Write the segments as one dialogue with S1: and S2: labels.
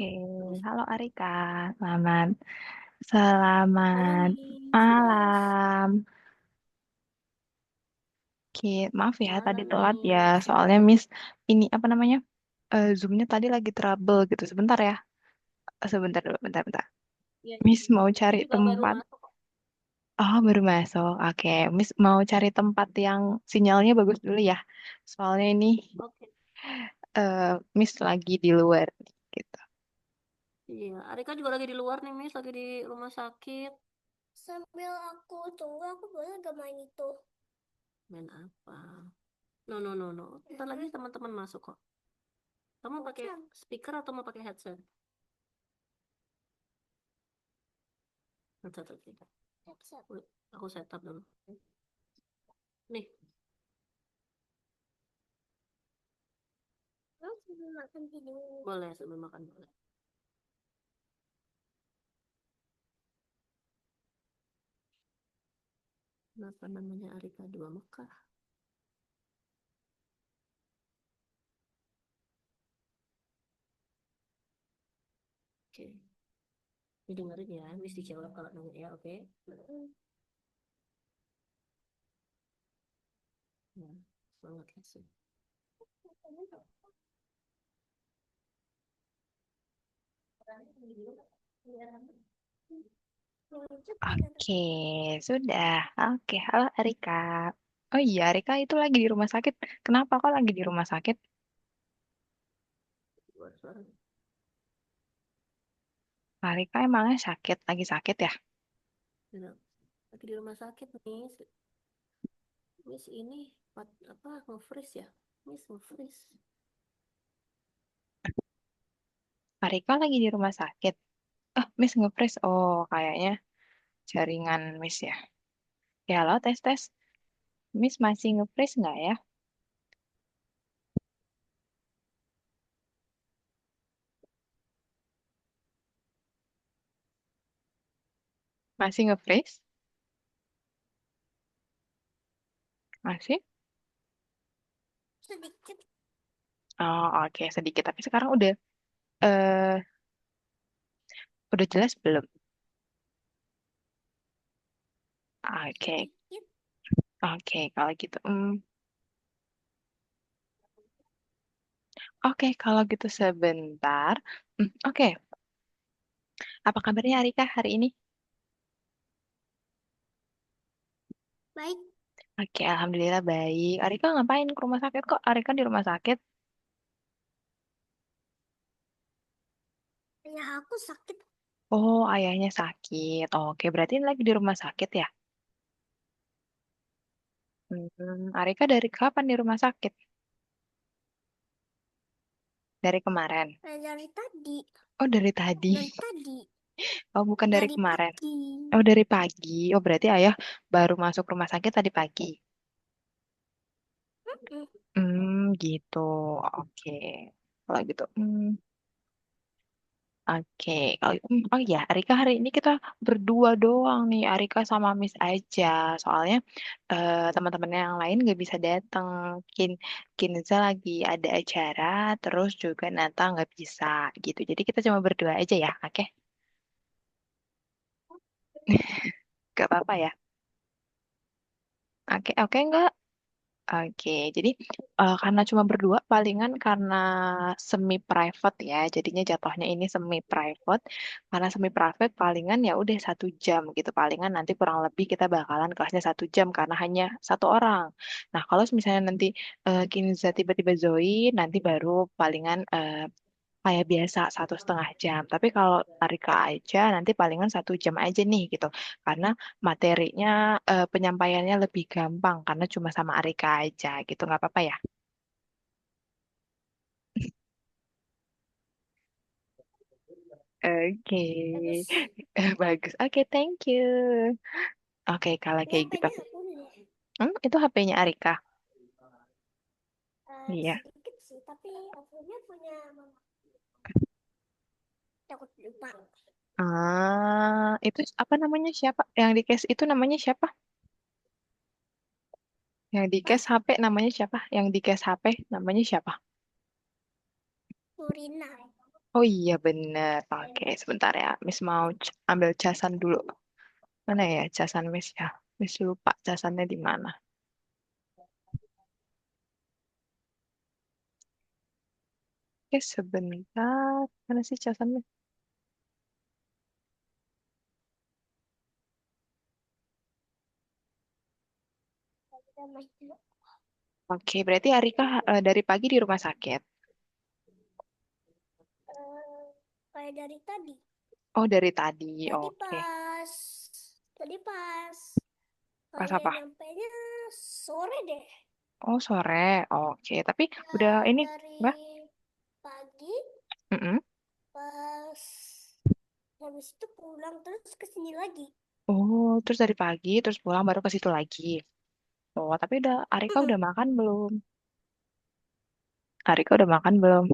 S1: Oke, halo Arika, selamat
S2: Halo
S1: selamat
S2: Miss.
S1: malam. Oke, maaf ya tadi
S2: Malam
S1: telat ya,
S2: Miss.
S1: soalnya Miss ini apa namanya Zoom-nya tadi lagi trouble gitu. Sebentar ya, sebentar dulu, bentar.
S2: Ya,
S1: Miss mau
S2: aku
S1: cari
S2: juga baru
S1: tempat.
S2: masuk kok.
S1: Oh, baru masuk. Oke, Miss mau cari tempat yang sinyalnya bagus dulu ya. Soalnya ini
S2: Oke.
S1: Miss lagi di luar gitu.
S2: Iya, Arika juga lagi di luar nih Miss, lagi di rumah sakit. Sambil aku tunggu, aku boleh gak main itu? Main apa? No, no, no, no. Ntar lagi teman-teman masuk kok. Kamu pakai speaker atau mau pakai headset? Headset aja. Headset. Wait, aku setup dulu. Nih. Kamu sambil makan video. Boleh, sambil makan boleh. Kenapa namanya Arika Dua Mekah? Oke. Didengerin ya, Miss dijawab kalau nanya ya, oke? Ya, semangat ya sih.
S1: Oke, sudah. Oke, halo Arika. Oh iya, Arika itu lagi di rumah sakit. Kenapa kok lagi di rumah sakit?
S2: Suara.
S1: Arika emangnya sakit, lagi sakit ya?
S2: Ya, lagi di rumah sakit Miss. Miss ini apa nge-freeze ya? Miss nge-freeze.
S1: Arika lagi di rumah sakit. Oh, Miss nge-freeze. Oh, kayaknya jaringan Miss ya. Ya, halo, tes. Miss masih nge-freeze nggak ya? Masih nge-freeze? Masih?
S2: Sedikit.
S1: Oh, oke, sedikit. Tapi sekarang eh udah jelas belum? Oke,
S2: Sedikit.
S1: oke, kalau gitu. Oke, kalau gitu sebentar. Oke, apa kabarnya Arika hari ini?
S2: Baik.
S1: Oke, alhamdulillah baik. Arika ngapain ke rumah sakit kok? Arika di rumah sakit.
S2: Ya aku sakit.
S1: Oh, ayahnya sakit. Oke, berarti ini lagi di rumah sakit ya? Arika dari kapan di rumah sakit? Dari kemarin.
S2: Dari tadi.
S1: Oh, dari tadi.
S2: Dari tadi.
S1: Oh, bukan dari
S2: Dari
S1: kemarin.
S2: pagi.
S1: Oh, dari pagi. Oh, berarti ayah baru masuk rumah sakit tadi pagi.
S2: Mm-mm.
S1: Gitu. Oke. Kalau gitu. Oke, oh iya, Arika hari ini kita berdua doang nih, Arika sama Miss aja. Soalnya teman-teman yang lain nggak bisa datang. Kin Kinza lagi ada acara, terus juga Nata nggak bisa gitu. Jadi kita cuma berdua aja ya, oke? Gak apa-apa ya? Oke nggak? Oke, jadi karena cuma berdua, palingan karena semi private ya, jadinya jatuhnya ini semi private. Karena semi private, palingan ya udah 1 jam gitu. Palingan nanti kurang lebih kita bakalan kelasnya 1 jam karena hanya satu orang. Nah, kalau misalnya nanti Kinza tiba-tiba join, nanti baru palingan kayak biasa 1,5 jam. Tapi kalau Arika aja nanti palingan 1 jam aja nih gitu. Karena materinya penyampaiannya lebih gampang karena cuma sama Arika aja gitu. Nggak apa-apa ya? Oke.
S2: Bagus.
S1: Bagus. Oke, thank you. Oke, kalau
S2: Ini
S1: kayak gitu.
S2: apanya aku nih.
S1: Itu HP-nya Arika. Iya.
S2: Sedikit sih, tapi akunya punya mama. Takut lupa.
S1: Itu apa namanya siapa? Yang di case itu namanya siapa? Yang di
S2: Apa?
S1: case HP namanya siapa? Yang di case HP namanya siapa?
S2: Purina.
S1: Oh iya bener. Oke, sebentar ya. Miss mau ambil casan dulu. Mana ya casan Miss ya? Miss lupa casannya di mana. Oke, sebentar. Mana sih casan Miss? Oke, berarti Arika dari pagi di rumah sakit.
S2: Kayak dari tadi.
S1: Oh, dari tadi.
S2: Tadi
S1: Oke.
S2: pas, tadi pas
S1: Pas
S2: kayak
S1: apa?
S2: nyampainya sore deh.
S1: Oh, sore. Oke, tapi udah
S2: Ya,
S1: ini
S2: dari
S1: enggak?
S2: pagi
S1: Mm-mm.
S2: pas habis itu pulang terus ke sini lagi.
S1: Oh, terus dari pagi terus pulang baru ke situ lagi. Oh, tapi udah Arika
S2: Mm-mm.
S1: udah makan belum? Arika udah makan belum?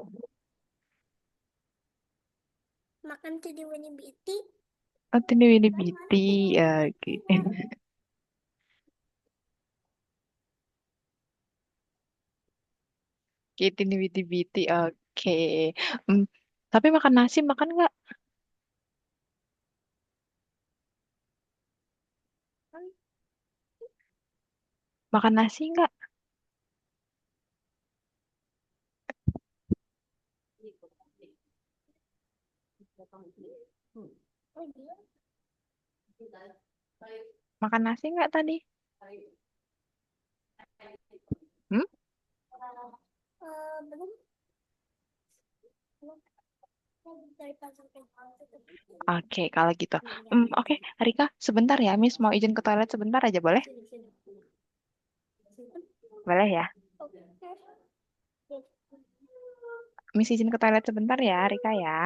S2: Makan jadi Winnie Beauty.
S1: Oh, ini Winnie
S2: Kan
S1: Beauty.
S2: mana jadi
S1: Ya,
S2: Winnie
S1: oke.
S2: Beauty, Pak?
S1: Gitu nih Winnie Beauty. Oke. Hmm, tapi makan nasi makan nggak? Makan nasi nggak?
S2: Oh, dia.
S1: Makan nasi nggak tadi? Hmm?
S2: Belum. Dari pas sampai
S1: Oke, kalau gitu.
S2: malam.
S1: Oke, Arika, sebentar ya. Miss mau izin ke toilet sebentar aja, boleh?
S2: Sini, sini.
S1: Boleh ya?
S2: Oke.
S1: Miss izin ke toilet sebentar ya, Arika ya.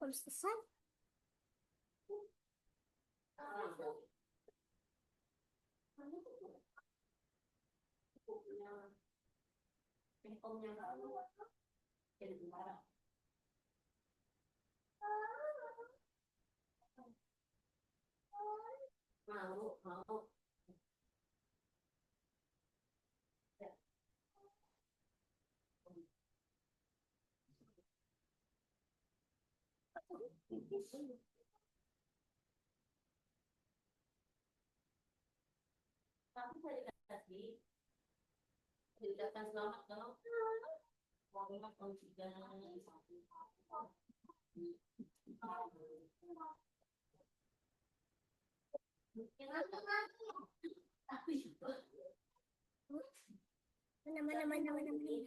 S2: Harus selesai. Mana, mana, mana, mana, mana.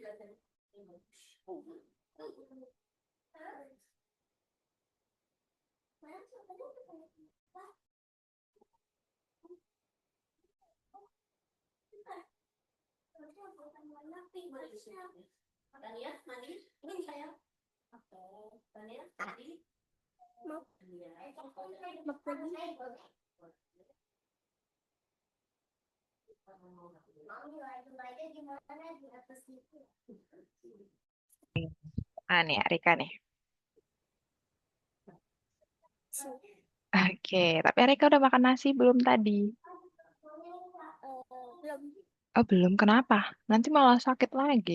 S2: Tania, mandi. Ini saya. Tania, tadi. Mau. Mau pergi.
S1: Ah nih, Arika nih. Oke, tapi Arika udah makan nasi belum tadi?
S2: Belum.
S1: Oh, belum. Kenapa? Nanti malah sakit lagi.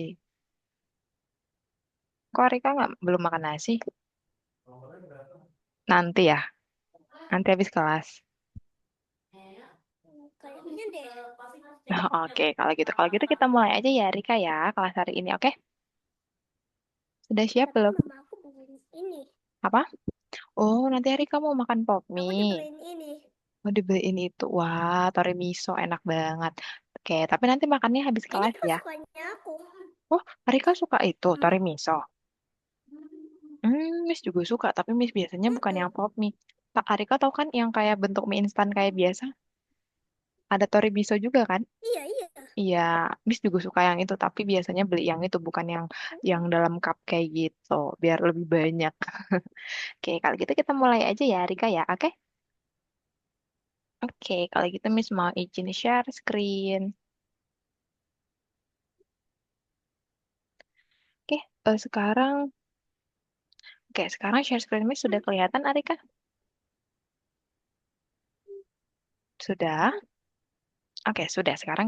S1: Kok Rika nggak belum makan nasi? Nanti ya. Nanti habis kelas.
S2: Kayaknya deh.
S1: Nah, oke. Kalau gitu. Kalau gitu kita mulai aja ya, Rika ya. Kelas hari ini, oke? Sudah siap
S2: Tapi
S1: belum?
S2: mama aku beliin ini.
S1: Apa? Oh, nanti hari kamu mau makan pop
S2: Aku
S1: mie.
S2: dibeliin ini.
S1: Mau dibeliin itu. Wah, tori miso enak banget. Oke, tapi nanti makannya habis
S2: Ini
S1: kelas ya.
S2: kesukaannya aku.
S1: Oh, Rika suka itu,
S2: Hmm.
S1: tori miso. Miss juga suka, tapi Miss biasanya bukan
S2: Mm-mm.
S1: yang pop mie. Tak Rika tahu kan yang kayak bentuk mie instan kayak biasa? Ada tori miso juga kan?
S2: Iya, iya.
S1: Iya, Miss juga suka yang itu, tapi biasanya beli yang itu bukan yang
S2: Mm-mm.
S1: dalam cup kayak gitu, biar lebih banyak. Oke, kalau gitu kita mulai aja ya, Rika ya. Oke? Oke, kalau gitu Miss mau izin share screen. Oke, sekarang share screen Miss sudah kelihatan, Arika? Sudah? Oke, sudah. Sekarang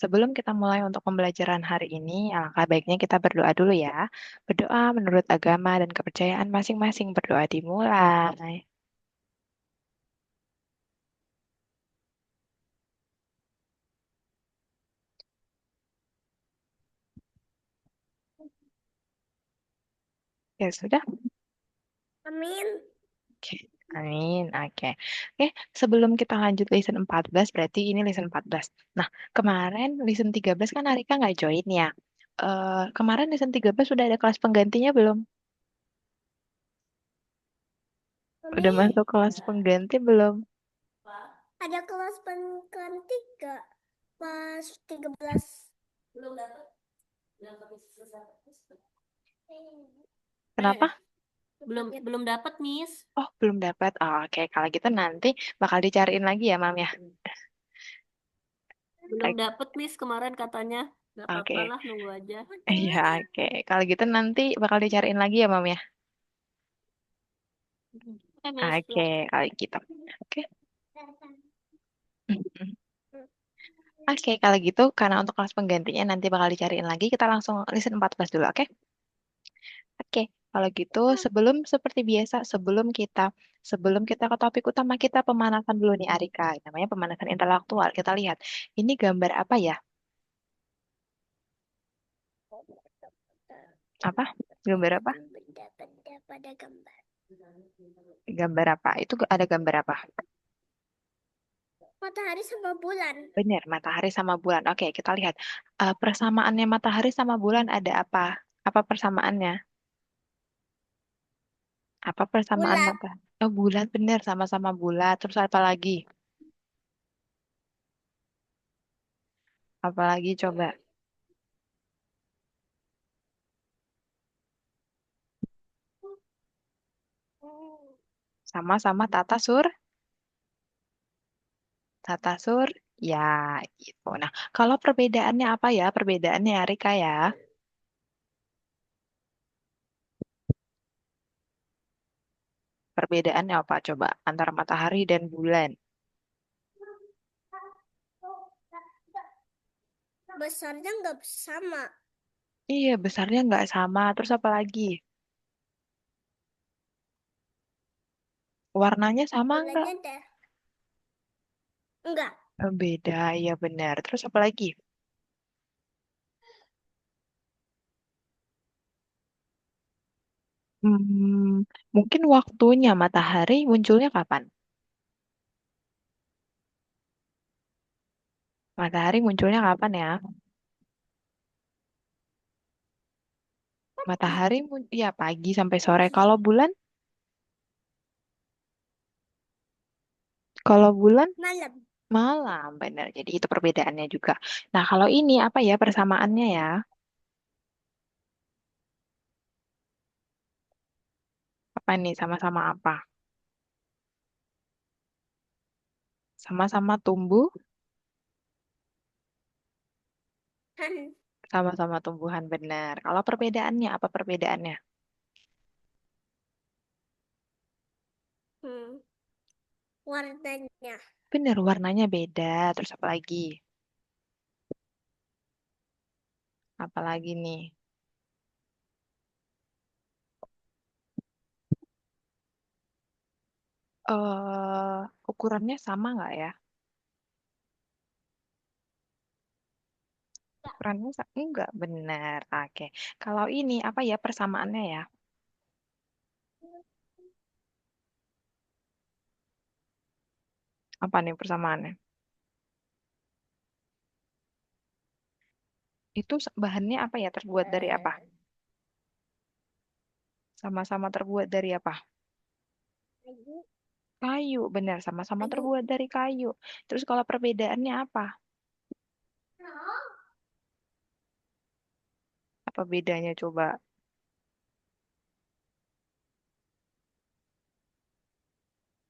S1: sebelum kita mulai untuk pembelajaran hari ini, alangkah baiknya kita berdoa dulu ya. Berdoa menurut agama dan kepercayaan masing-masing. Berdoa dimulai. Ya sudah.
S2: Amin.
S1: Oke, amin. Oke. Oke, sebelum kita lanjut lesson 14, berarti ini lesson 14. Nah, kemarin lesson 13 kan Arika nggak join ya. Kemarin lesson 13 sudah ada kelas penggantinya belum?
S2: Mami,
S1: Udah masuk kelas pengganti belum?
S2: ada kelas penkan 3. Pas 13. Belum dapat. Belum dapat.
S1: Kenapa?
S2: Belum dapat, Miss.
S1: Oh, belum dapat. Oh, oke, kalau gitu nanti bakal dicariin lagi ya, Mam ya.
S2: Belum dapat, Miss, kemarin katanya. Gak apa-apa
S1: Oke.
S2: lah, nunggu aja.
S1: Iya, oke. Kalau gitu nanti bakal dicariin lagi ya, Mam ya.
S2: Oke, Miss.
S1: Oke, kalau gitu. Oke. Oke, kalau gitu karena untuk kelas penggantinya nanti bakal dicariin lagi, kita langsung listen 14 dulu, oke? Oke, kalau gitu seperti biasa sebelum kita ke topik utama kita pemanasan dulu nih Arika. Namanya pemanasan intelektual. Kita lihat ini gambar apa ya? Apa? Gambar apa?
S2: Benda-benda pada gambar.
S1: Gambar apa? Itu ada gambar apa?
S2: Matahari sama bulan.
S1: Benar, matahari sama bulan. Oke, kita lihat. Persamaannya matahari sama bulan ada apa? Apa persamaannya? Apa persamaan
S2: Bulat.
S1: matahari? Oh, bulat benar, sama-sama bulat. Terus apa lagi? Apalagi coba? Sama-sama tata sur, ya gitu. Nah, kalau perbedaannya apa ya? Perbedaannya Rika ya. Perbedaannya apa coba antara matahari dan bulan?
S2: Besarnya nggak sama.
S1: Iya, besarnya nggak sama. Terus apa lagi? Warnanya sama nggak?
S2: Bulannya deh. Enggak.
S1: Beda, ya benar. Terus apa lagi? Hmm, mungkin waktunya matahari munculnya kapan? Matahari munculnya kapan ya? Matahari ya pagi sampai sore.
S2: Pagi.
S1: Kalau bulan
S2: Malam.
S1: malam, benar. Jadi itu perbedaannya juga. Nah, kalau ini apa ya persamaannya ya? Apa nih sama-sama apa? Sama-sama tumbuh, sama-sama tumbuhan benar. Kalau perbedaannya apa perbedaannya?
S2: Hmm. Warnanya.
S1: Benar, warnanya beda. Terus apa lagi? Apalagi nih. Ukurannya sama nggak ya? Ukurannya enggak benar. Oke. Kalau ini apa ya persamaannya ya? Apa nih persamaannya? Itu bahannya apa ya? Terbuat dari apa? Sama-sama terbuat dari apa?
S2: Kayu.
S1: Kayu, benar. Sama-sama
S2: Kayu.
S1: terbuat dari kayu. Terus kalau perbedaannya apa? Apa bedanya coba?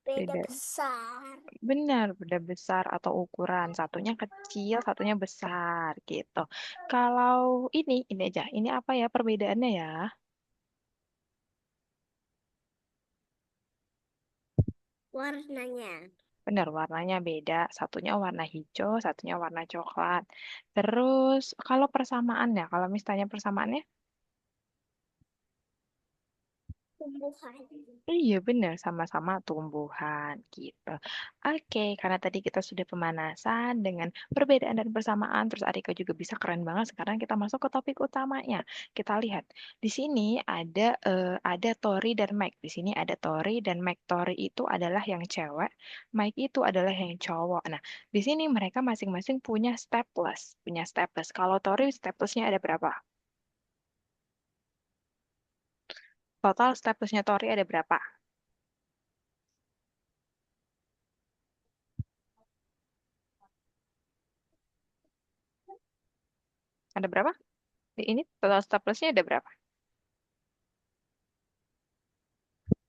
S2: Beda
S1: Beda.
S2: besar.
S1: Benar, beda besar atau ukuran. Satunya kecil, satunya besar gitu. Kalau ini aja. Ini apa ya perbedaannya ya?
S2: Warnanya.
S1: Benar, warnanya beda. Satunya warna hijau, satunya warna coklat. Terus kalau persamaannya, kalau misalnya persamaannya,
S2: Tumbuhan.
S1: iya benar, sama-sama tumbuhan gitu. Oke, karena tadi kita sudah pemanasan dengan perbedaan dan persamaan, terus Arika juga bisa keren banget. Sekarang kita masuk ke topik utamanya. Kita lihat di sini ada Tori dan Mike. Di sini ada Tori dan Mike. Tori itu adalah yang cewek, Mike itu adalah yang cowok. Nah, di sini mereka masing-masing punya staples, punya staples. Kalau Tori staplesnya ada berapa? Total staplesnya Tori ada berapa? Ada berapa? Ini total staplesnya ada berapa?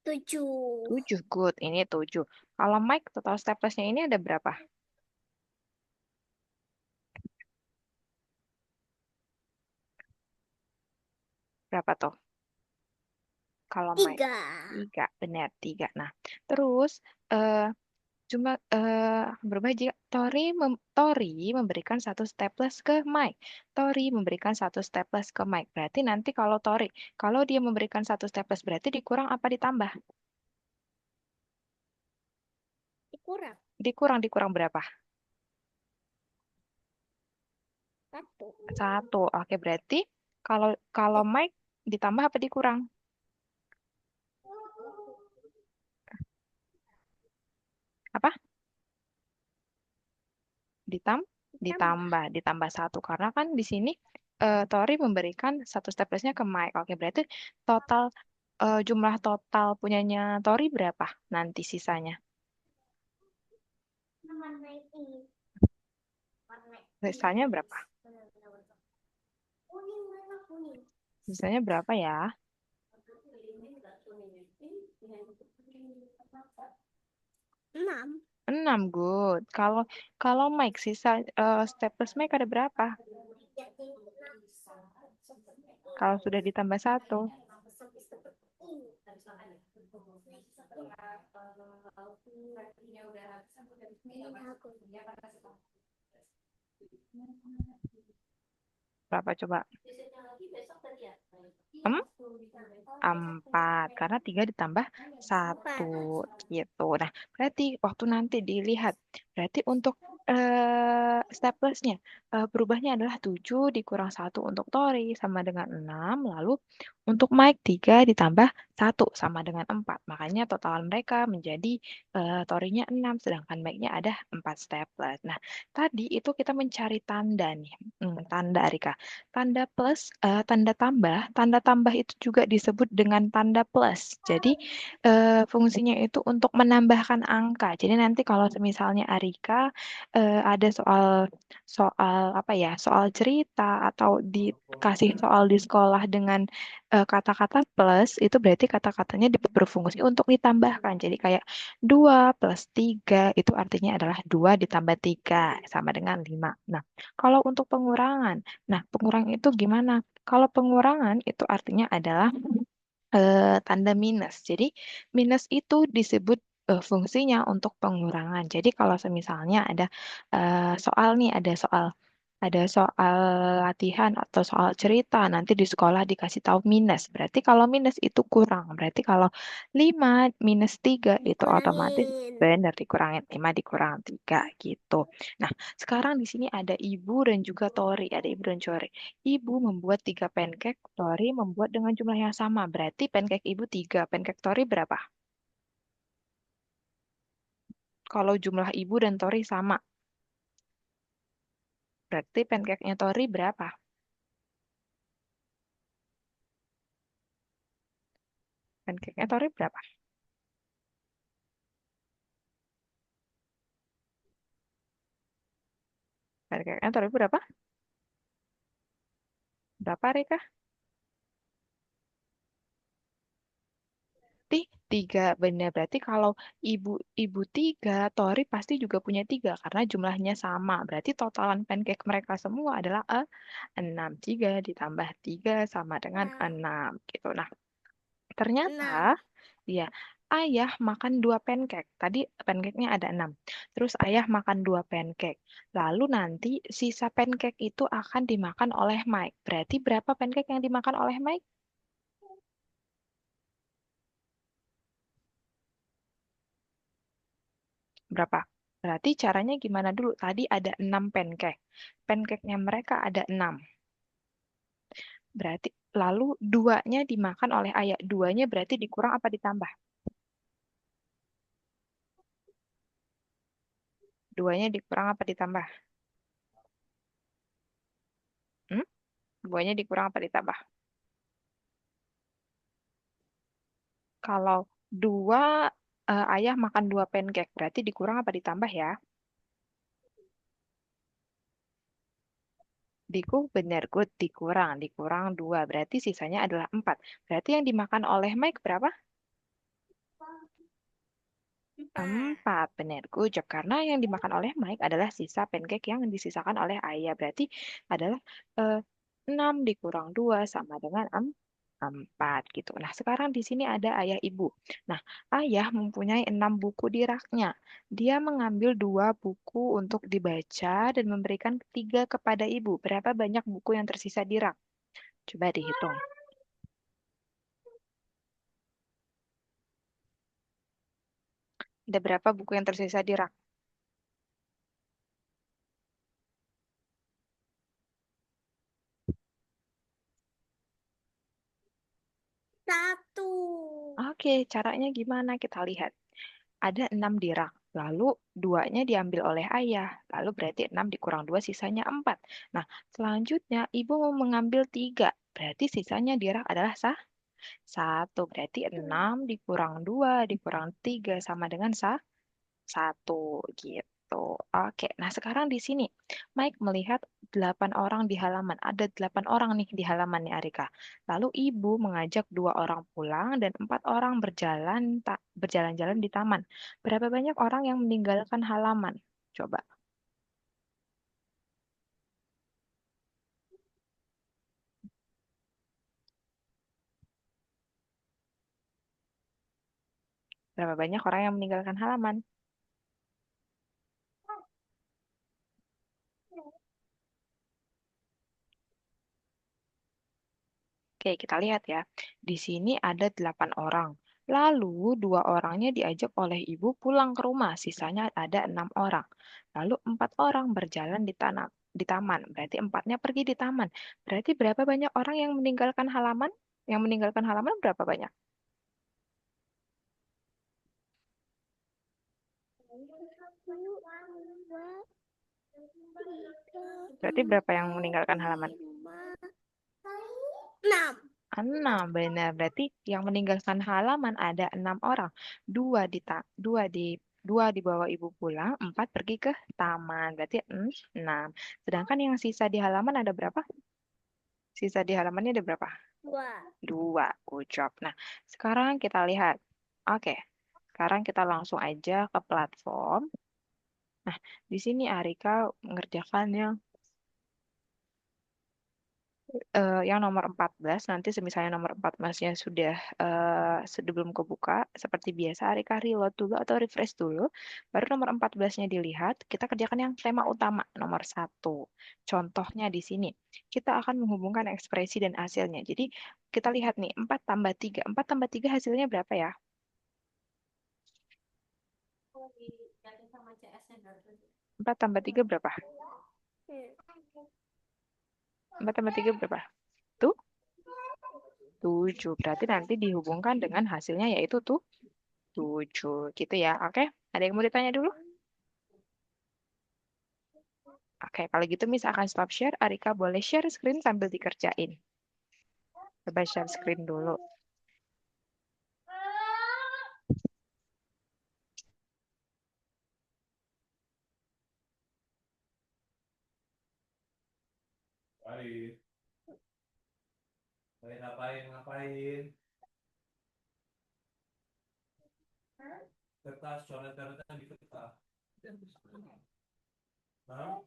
S2: 7.
S1: 7, good. Ini 7. Kalau Mike, total staplesnya ini ada berapa? Berapa tuh? Kalau Mike,
S2: 3.
S1: 3. Benar, 3. Nah, terus eh cuma berubah jika Tori memberikan satu staples ke Mike. Tori memberikan satu staples ke Mike. Berarti nanti kalau dia memberikan satu staples berarti dikurang apa ditambah?
S2: Kurang.
S1: Dikurang berapa?
S2: 1.
S1: Satu. Oke, berarti kalau kalau Mike ditambah apa dikurang? Apa? Ditam
S2: Tambah.
S1: ditambah satu karena kan di sini Tori memberikan satu staplesnya ke Mike. Oke, berarti total jumlah total punyanya Tori berapa nanti sisanya?
S2: Warna ini. Warna
S1: Sisanya
S2: ini.
S1: berapa?
S2: Kuning, warna kuning.
S1: Sisanya berapa ya?
S2: 6.
S1: 6, good. Kalau kalau Mike sisa staples Mike ada berapa? Kalau sudah ditambah satu. Berapa coba? 4 karena 3 ditambah satu
S2: 4.
S1: gitu. Nah, berarti waktu nanti dilihat, berarti untuk staplesnya berubahnya adalah 7 dikurang satu untuk Tori sama dengan 6, lalu untuk Mike 3 ditambah satu sama dengan 4. Makanya total mereka menjadi Torinya 6 sedangkan Mike-nya ada 4 staples. Nah, tadi itu kita mencari tanda nih. Tanda Arika. Tanda tambah itu juga disebut dengan tanda plus. Jadi fungsinya itu untuk menambahkan angka. Jadi nanti kalau misalnya Arika ada soal soal apa ya, soal cerita atau dikasih soal di sekolah dengan kata-kata plus, itu berarti kata-katanya berfungsi untuk ditambahkan. Jadi kayak 2 plus 3 itu artinya adalah 2 ditambah 3 sama dengan 5. Nah, kalau untuk pengurangan, nah pengurangan itu gimana? Kalau pengurangan itu artinya adalah tanda minus. Jadi minus itu disebut fungsinya untuk pengurangan. Jadi kalau misalnya ada soal nih, ada soal ada soal latihan atau soal cerita, nanti di sekolah dikasih tahu minus. Berarti kalau minus itu kurang. Berarti kalau 5 minus 3 itu otomatis
S2: Dikurangin.
S1: benar dikurangin. 5 dikurang 3 gitu. Nah, sekarang di sini ada Ibu dan juga Tori. Ada Ibu dan Tori. Ibu membuat 3 pancake, Tori membuat dengan jumlah yang sama. Berarti pancake Ibu 3, pancake Tori berapa? Kalau jumlah Ibu dan Tori sama, berarti pancake-nya Tori berapa? Pancake-nya Tori berapa? Pancake-nya Tori berapa? Berapa, Rika? Tiga, benar. Berarti kalau ibu ibu tiga, Tori pasti juga punya tiga karena jumlahnya sama. Berarti totalan pancake mereka semua adalah 6. Tiga ditambah tiga sama dengan
S2: Nah,
S1: 6 gitu. Nah, ternyata
S2: 6.
S1: ya ayah makan 2 pancake. Tadi pancake-nya ada 6. Terus ayah makan 2 pancake. Lalu nanti sisa pancake itu akan dimakan oleh Mike. Berarti berapa pancake yang dimakan oleh Mike? Berapa? Berarti caranya gimana dulu? Tadi ada 6 pancake. Pancake-nya mereka ada 6. Berarti lalu duanya dimakan oleh ayah. Duanya berarti dikurang apa ditambah? Duanya dikurang apa ditambah? Hmm? Duanya dikurang apa ditambah? Kalau dua ayah makan 2 pancake, berarti dikurang apa ditambah ya? Bener, good, dikurang. Dikurang 2, berarti sisanya adalah 4. Berarti yang dimakan oleh Mike berapa?
S2: 4.
S1: 4, benar. Good job. Karena yang dimakan oleh Mike adalah sisa pancake yang disisakan oleh ayah. Berarti adalah eh, 6 dikurang 2 sama dengan 4 gitu. Nah, sekarang di sini ada ayah ibu. Nah, ayah mempunyai 6 buku di raknya. Dia mengambil 2 buku untuk dibaca dan memberikan 3 kepada ibu. Berapa banyak buku yang tersisa di rak? Coba dihitung. Ada berapa buku yang tersisa di rak?
S2: 1.
S1: Oke, caranya gimana? Kita lihat. Ada 6 di rak. Lalu duanya diambil oleh ayah. Lalu berarti 6 dikurang 2 sisanya 4. Nah, selanjutnya ibu mau mengambil 3. Berarti sisanya di rak adalah satu. Berarti 6 dikurang 2 dikurang 3 sama dengan satu gitu. Oke, nah sekarang di sini Mike melihat 8 orang di halaman. Ada 8 orang nih di halaman nih Arika. Lalu ibu mengajak 2 orang pulang dan 4 orang berjalan-jalan di taman. Berapa banyak orang yang meninggalkan halaman? Coba, berapa banyak orang yang meninggalkan halaman? Oke, kita lihat ya. Di sini ada 8 orang. Lalu 2 orangnya diajak oleh ibu pulang ke rumah. Sisanya ada 6 orang. Lalu 4 orang berjalan di taman. Berarti empatnya pergi di taman. Berarti berapa banyak orang yang meninggalkan halaman? Yang meninggalkan halaman berapa banyak?
S2: Satu, dua, tiga,
S1: Berarti berapa yang
S2: empat,
S1: meninggalkan halaman?
S2: lima, 6.
S1: 6, benar. Berarti yang meninggalkan halaman ada 6 orang. Dua dibawa ibu pulang, 4 pergi ke taman. Berarti 6. Sedangkan yang sisa di halaman ada berapa? Sisa di halamannya ada berapa?
S2: 2.
S1: 2. Good job. Nah, sekarang kita lihat. Oke, sekarang kita langsung aja ke platform. Nah, di sini Arika mengerjakan yang yang nomor 14 nanti misalnya nomor 14-nya sudah sebelum kebuka seperti biasa Arika reload dulu atau refresh dulu baru nomor 14-nya dilihat kita kerjakan yang tema utama nomor satu. Contohnya di sini kita akan menghubungkan ekspresi dan hasilnya. Jadi kita lihat nih 4 tambah 3 4 tambah 3 hasilnya berapa ya?
S2: Oh, di sama CS-nya berapa?
S1: 4 tambah 3 berapa? 4 tambah 3 berapa? Tuh 7. Berarti nanti dihubungkan dengan hasilnya yaitu tuh 7 gitu ya. Oke, ada yang mau ditanya dulu? Oke, kalau gitu Miss akan stop share. Arika boleh share screen sambil dikerjain. Coba share screen dulu.
S3: Mari, mari ngapain, ngapain? Kertas, coret-coretnya di kertas. Hah?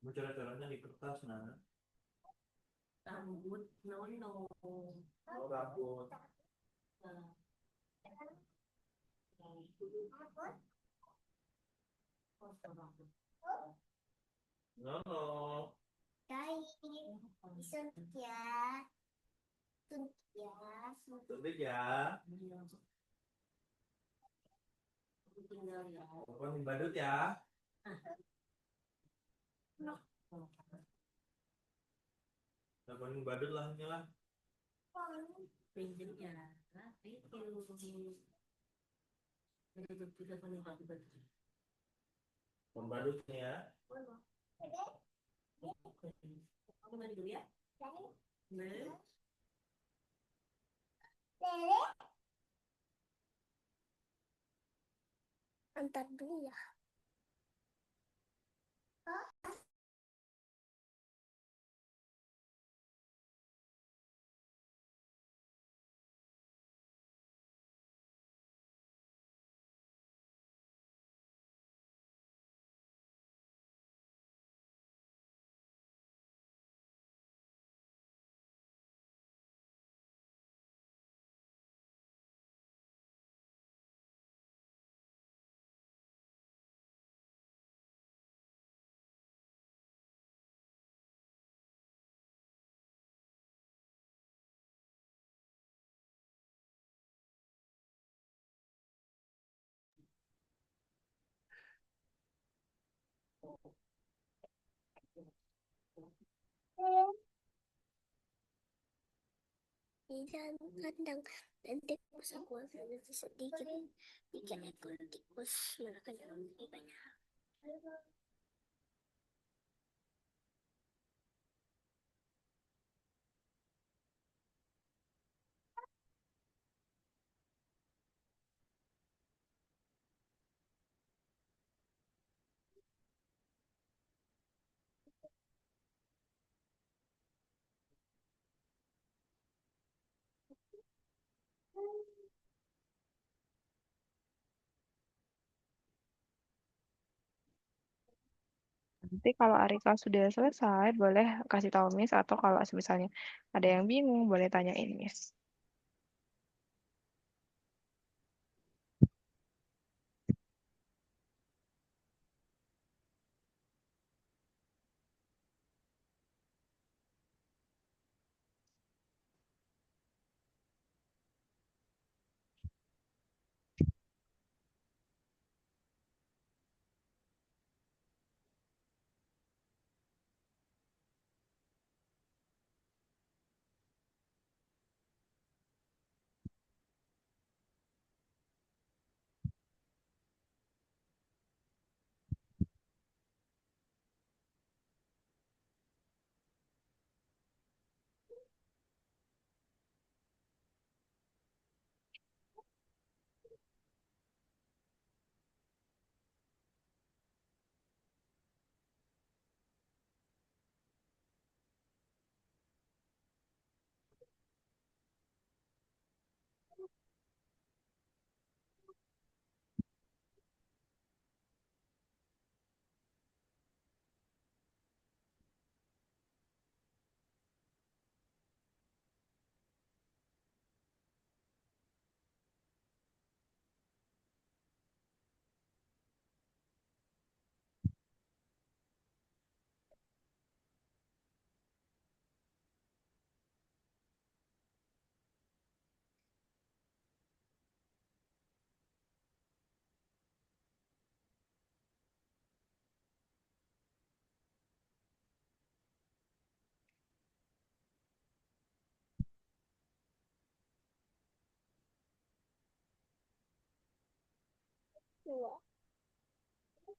S3: Mau coret-coretnya di kertas, nah.
S2: Rambut, no.
S3: Oh, rambut. No, no.
S2: Baik, suntik ya. Suntik ya.
S3: Suntik ya.
S2: Tinggal ya.
S3: Telepon badut ya. Teleponin badut lah, ini lah.
S2: Pinjam ya. Itu.
S3: Telepon badut nih ya.
S2: Aku mandi dulu ya. Nah. Antar dulu ya. Jangan kandang dan tikus aku ada sedikit 3 ekor tikus mereka jangan lebih banyak.
S1: Nanti kalau Arika sudah selesai, boleh kasih tahu Miss atau kalau misalnya ada yang bingung, boleh tanyain Miss.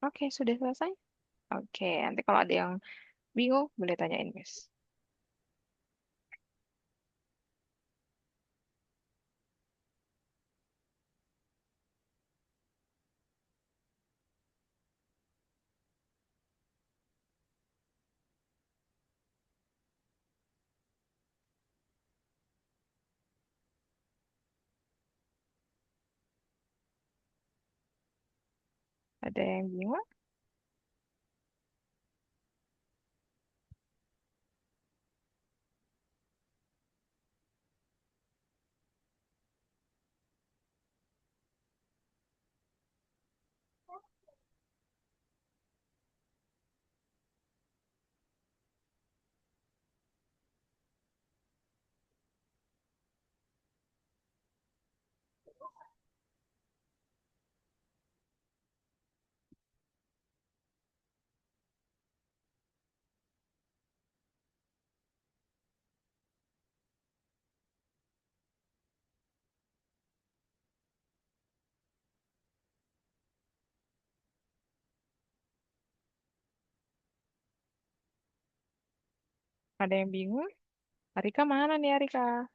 S1: Oke, sudah selesai? Oke, nanti kalau ada yang bingung, boleh tanyain, Miss. Ada yang bingung? Ada yang bingung? Arika mana nih, Arika?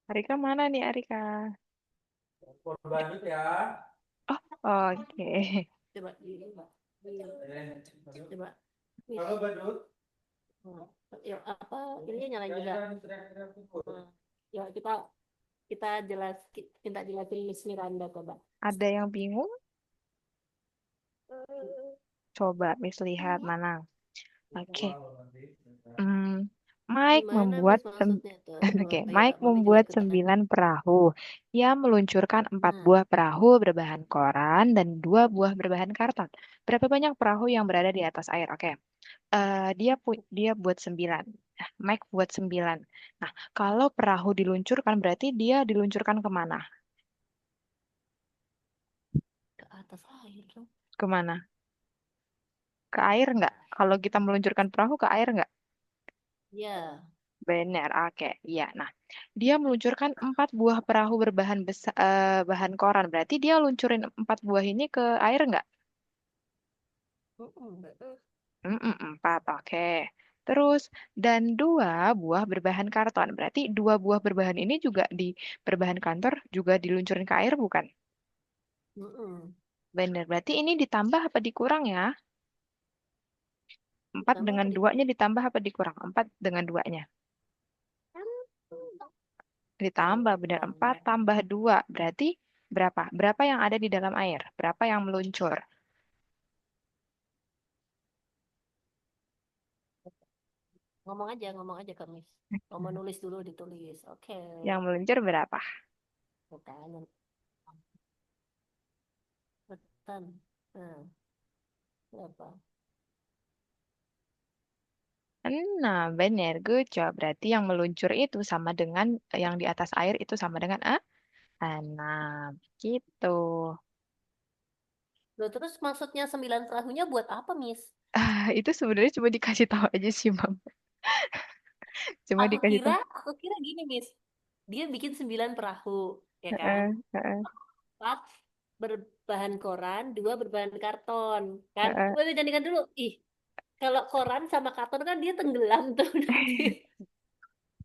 S1: Arika mana nih, Arika?
S3: Banyak ya.
S1: Oh, oke.
S2: Coba ini, Mbak. Iya. Coba.
S3: Halo, Badut.
S2: Hmm. Yuk, apa ini nyalain juga. Hmm. Yuk kita kita minta jelasin Miss Miranda coba.
S1: Ada yang bingung? Coba, Miss lihat mana. Oke. Hmm, Mike
S2: Gimana
S1: membuat
S2: Miss maksudnya tuh?
S1: Oke,
S2: Ayo
S1: Mike
S2: Mami juga
S1: membuat
S2: ikutan.
S1: 9 perahu. Ia meluncurkan 4
S2: Nah,
S1: buah perahu berbahan koran dan 2 buah berbahan karton. Berapa banyak perahu yang berada di atas air? Oke, dia buat 9. Mike buat 9. Nah, kalau perahu diluncurkan berarti dia diluncurkan kemana?
S2: ke atas air dong.
S1: Kemana? Ke air nggak? Kalau kita meluncurkan perahu ke air nggak?
S2: Ya,
S1: Benar, oke. Iya, nah. Dia meluncurkan 4 buah perahu bahan koran. Berarti dia luncurin 4 buah ini ke air nggak?
S2: mm-mm.
S1: Empat, oke. Terus, dan 2 buah berbahan karton. Berarti 2 buah berbahan ini juga berbahan kantor juga diluncurin ke air, bukan?
S2: Mm-mm.
S1: Benar, berarti ini ditambah apa dikurang ya? Empat
S2: Ditambah
S1: dengan
S2: apa
S1: duanya
S2: dikurang?
S1: ditambah apa dikurang? 4 dengan 2-nya. Ditambah, benar. Empat
S2: Ditambah.
S1: tambah 2 berarti berapa? Berapa yang ada di dalam air? Berapa yang meluncur?
S2: Ngomong aja ke Miss. Kalau mau nulis dulu ditulis. Oke.
S1: Yang meluncur berapa?
S2: Bukan. Betul. Nah, berapa?
S1: Nah, benar. Good job. Berarti yang meluncur itu sama dengan yang di atas air itu sama dengan 6. Gitu.
S2: Loh, terus maksudnya 9 perahunya buat apa, Miss?
S1: Itu sebenarnya cuma dikasih tahu aja sih, Mam. Cuma dikasih tahu.
S2: Aku kira gini, Miss. Dia bikin 9 perahu, ya kan?
S1: Heeh, heeh,
S2: 4 berbahan koran, 2 berbahan karton, kan?
S1: heeh.
S2: Coba bandingkan dulu. Ih, kalau koran sama karton kan dia tenggelam tuh nanti.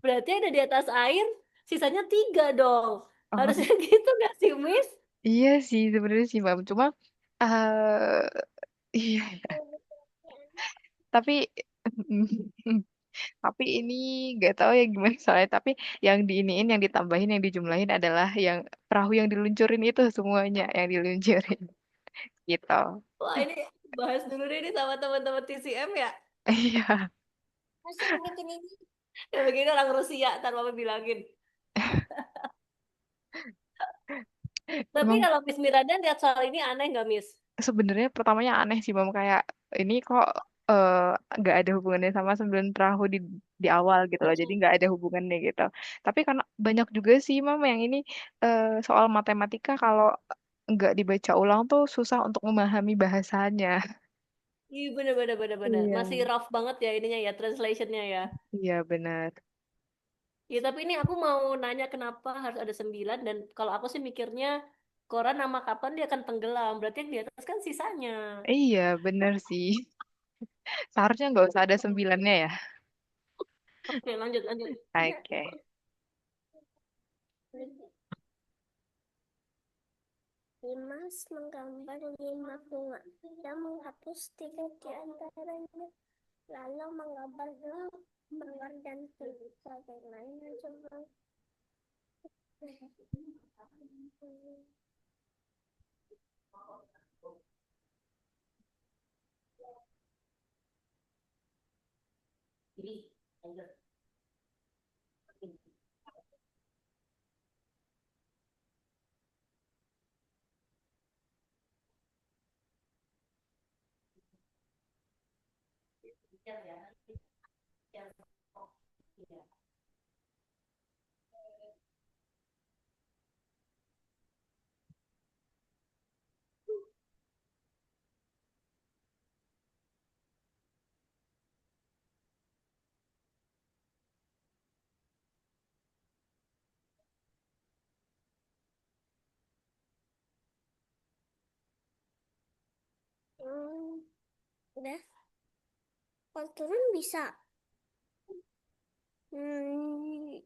S2: Berarti ada di atas air, sisanya 3 dong.
S1: Oh,
S2: Harusnya gitu nggak sih, Miss?
S1: iya sih sebenarnya sih, Mam. Cuma iya, tapi Tapi ini nggak tahu ya gimana soalnya. Tapi yang diiniin, yang ditambahin, yang dijumlahin adalah yang perahu yang diluncurin itu semuanya yang diluncurin gitu.
S2: Wah, ini bahas dulu deh ini sama teman-teman TCM ya.
S1: Iya,
S2: Masa yang bikin ini? Ya begini orang Rusia, tanpa mama bilangin. Tapi
S1: emang
S2: kalau Miss Miranda lihat soal ini aneh nggak, Miss?
S1: sebenarnya pertamanya aneh sih, Mam, kayak ini kok eh, nggak ada hubungannya sama sembilan perahu di awal gitu loh. Jadi nggak ada hubungannya gitu. Tapi karena banyak juga sih, Mam, yang ini soal matematika kalau nggak dibaca ulang tuh susah untuk memahami bahasanya.
S2: Iya bener bener bener bener.
S1: Iya.
S2: Masih rough banget ya ininya ya translationnya ya.
S1: Iya benar.
S2: Ya tapi ini aku mau nanya kenapa harus ada 9 dan kalau aku sih mikirnya koran nama kapan dia akan tenggelam. Berarti yang di atas kan sisanya.
S1: Iya benar sih. Seharusnya nggak usah ada sembilannya ya.
S2: Oke lanjut lanjut.
S1: Oke.
S2: Dimas menggambar 5 bunga dan menghapus 3 di antaranya. Lalu menggambar mawar dan bagaimana coba. Udah, kalau turun bisa. Hmm.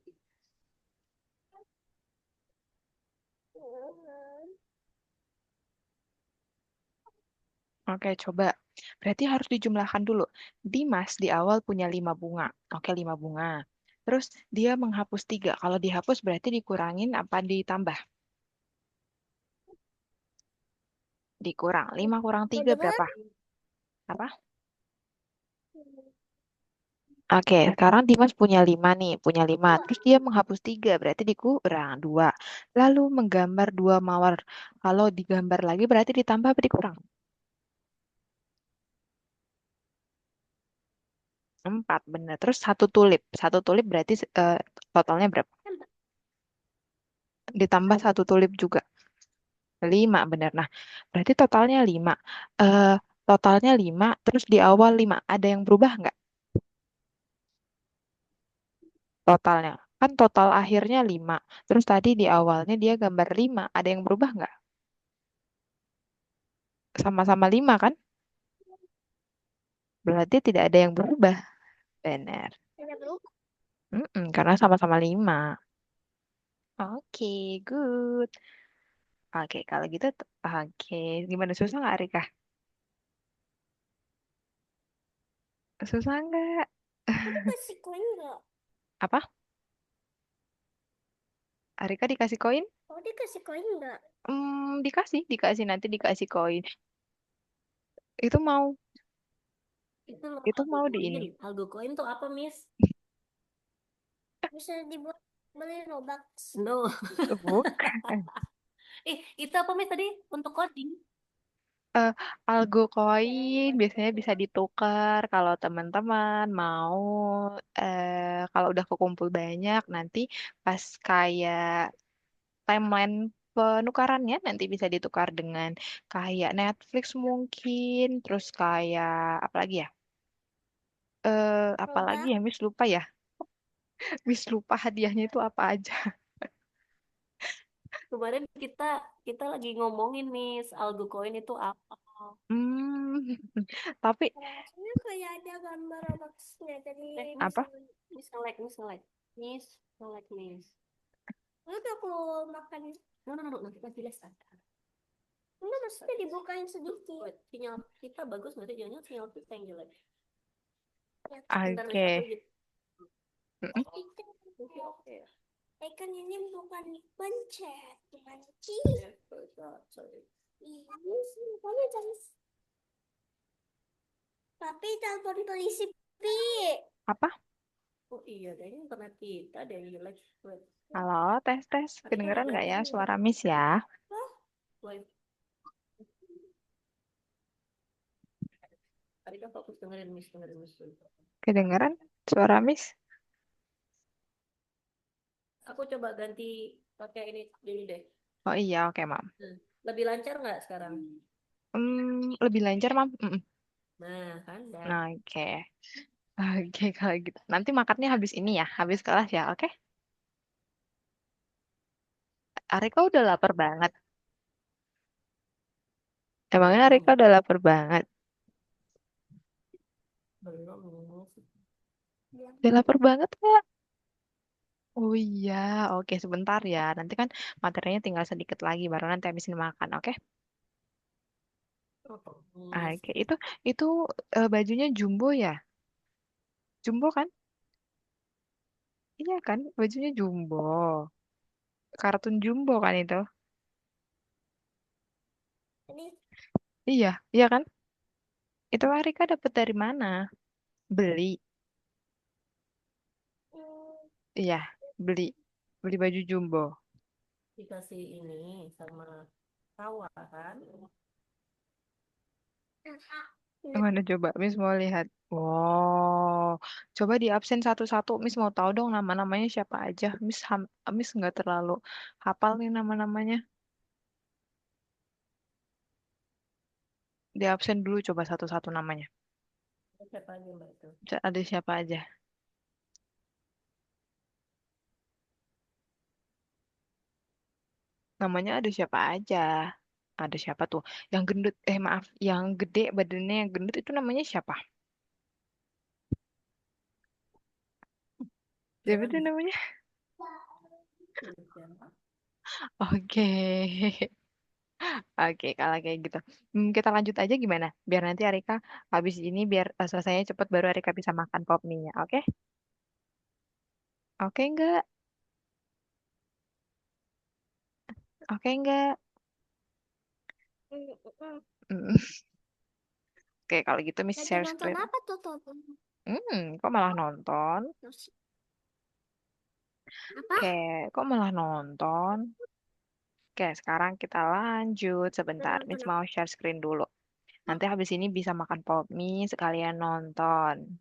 S1: Oke, coba. Berarti harus dijumlahkan dulu. Dimas di awal punya 5 bunga. Oke, 5 bunga. Terus dia menghapus 3. Kalau dihapus berarti dikurangin apa ditambah? Dikurang. 5 kurang 3
S2: Beneran?
S1: berapa? Apa? Oke, sekarang Dimas punya 5 nih. Punya 5. Terus dia menghapus 3. Berarti dikurang 2. Lalu menggambar 2 mawar. Kalau digambar lagi berarti ditambah apa dikurang? 4, benar. Terus satu tulip. Satu tulip berarti totalnya berapa? Ditambah satu tulip juga. 5, benar. Nah, berarti totalnya 5. Eh, totalnya 5, terus di awal 5. Ada yang berubah nggak totalnya? Kan total akhirnya 5. Terus tadi di awalnya dia gambar 5. Ada yang berubah nggak? Sama-sama 5 kan? Berarti tidak ada yang berubah. Benar.
S2: Ada berubah.
S1: Karena sama-sama 5. Oke, good. Oke, kalau gitu, oke. Gimana, susah nggak, Rika? Susah nggak?
S2: Oh, dikasih koin nggak?
S1: Apa? Rika dikasih koin?
S2: Oh, dikasih koin nggak?
S1: Dikasih nanti dikasih koin. Itu mau,
S2: Itu loh
S1: itu
S2: algo
S1: mau di ini.
S2: koin. Algo koin tuh apa, Miss? Bisa dibuat beli Robux. No.
S1: Bukan.
S2: Itu apa, Miss tadi? Untuk coding.
S1: Eh, algo koin biasanya bisa ditukar kalau teman-teman mau kalau udah kekumpul banyak nanti pas kayak timeline penukarannya nanti bisa ditukar dengan kayak Netflix mungkin terus kayak apa lagi ya? Apalagi
S2: Robux.
S1: ya Miss lupa ya. Miss lupa hadiahnya itu apa aja.
S2: Kemarin kita kita lagi ngomongin, Miss, algo koin itu apa?
S1: Hmm, tapi
S2: Rasanya kayak ada gambar Robuxnya tadi. Miss,
S1: apa?
S2: Miss nge-like, Miss nge-like. Miss nge-like, Miss. Udah aku makan. No, no, no, no, nanti jelaskan. Enggak, maksudnya dibukain sedikit. Sinyal kita bagus, berarti jangan sinyal kita yang jelek. Ya, bentar, Miss, aku
S1: Oke.
S2: gitu.
S1: Mm-mm.
S2: Oke, oke. Kan ini bukan dipencet, dikunci. Ini sih, pokoknya jangan. Tapi telepon polisi, Pi.
S1: Apa?
S2: Oh iya, kayaknya internet kita deh yang jelek. Wait.
S1: Halo, tes tes.
S2: Tadi kan
S1: Kedengeran nggak
S2: ganti
S1: ya
S2: nih.
S1: suara Miss ya?
S2: Hah? Wait. Tadi kan fokus dengerin Miss, dengerin Miss dulu.
S1: Kedengeran suara Miss?
S2: Aku coba ganti pakai ini dulu deh.
S1: Oh iya, oke, Mam.
S2: Lebih lancar nggak sekarang?
S1: Lebih lancar, Mam.
S2: Nah, kan dah.
S1: Nah, oke. Oke, kalau gitu. Nanti makannya habis ini ya, habis kelas ya, oke? Arika udah lapar banget. Emangnya
S2: Belum,
S1: Arika udah lapar banget?
S2: belum.
S1: Udah lapar banget, Kak? Oh iya, oke sebentar ya. Nanti kan materinya tinggal sedikit lagi, baru nanti habisin makan, oke?
S2: Hmm.
S1: Oke, itu bajunya Jumbo ya? Jumbo kan? Iya kan, bajunya Jumbo. Kartun Jumbo kan itu?
S2: Ini
S1: Iya, iya kan? Itu Arika dapat dari mana? Beli.
S2: hmm,
S1: Iya, beli. Beli baju Jumbo.
S2: dikasih ini sama tawa kan?
S1: Mana coba, Miss mau lihat. Wow, coba di absen satu-satu. Miss mau tahu dong nama-namanya siapa aja. Miss nggak terlalu hafal nih nama-namanya. Di absen dulu coba satu-satu namanya.
S2: Siapa aja mbak itu?
S1: Ada siapa aja? Namanya ada siapa aja? Ada siapa tuh? Yang gendut, maaf, yang gede badannya yang gendut itu namanya siapa? Siapa
S2: Siapa
S1: tuh
S2: nih?
S1: namanya?
S2: Siapa?
S1: Oke. Oke, kalau kayak gitu. Kita lanjut aja gimana? Biar nanti Arika habis ini biar selesainya cepet baru Arika bisa makan pop mie-nya. Oke? Oke enggak? Oke enggak? Mm. Oke, kalau gitu Miss
S2: Lagi
S1: share
S2: nonton
S1: screen.
S2: apa tuh tonton?
S1: Kok malah nonton?
S2: Apa?
S1: Oke, kok malah nonton? Oke, sekarang kita lanjut sebentar.
S2: Nonton
S1: Miss
S2: apa?
S1: mau share screen dulu. Nanti habis ini bisa makan pop mie sekalian nonton.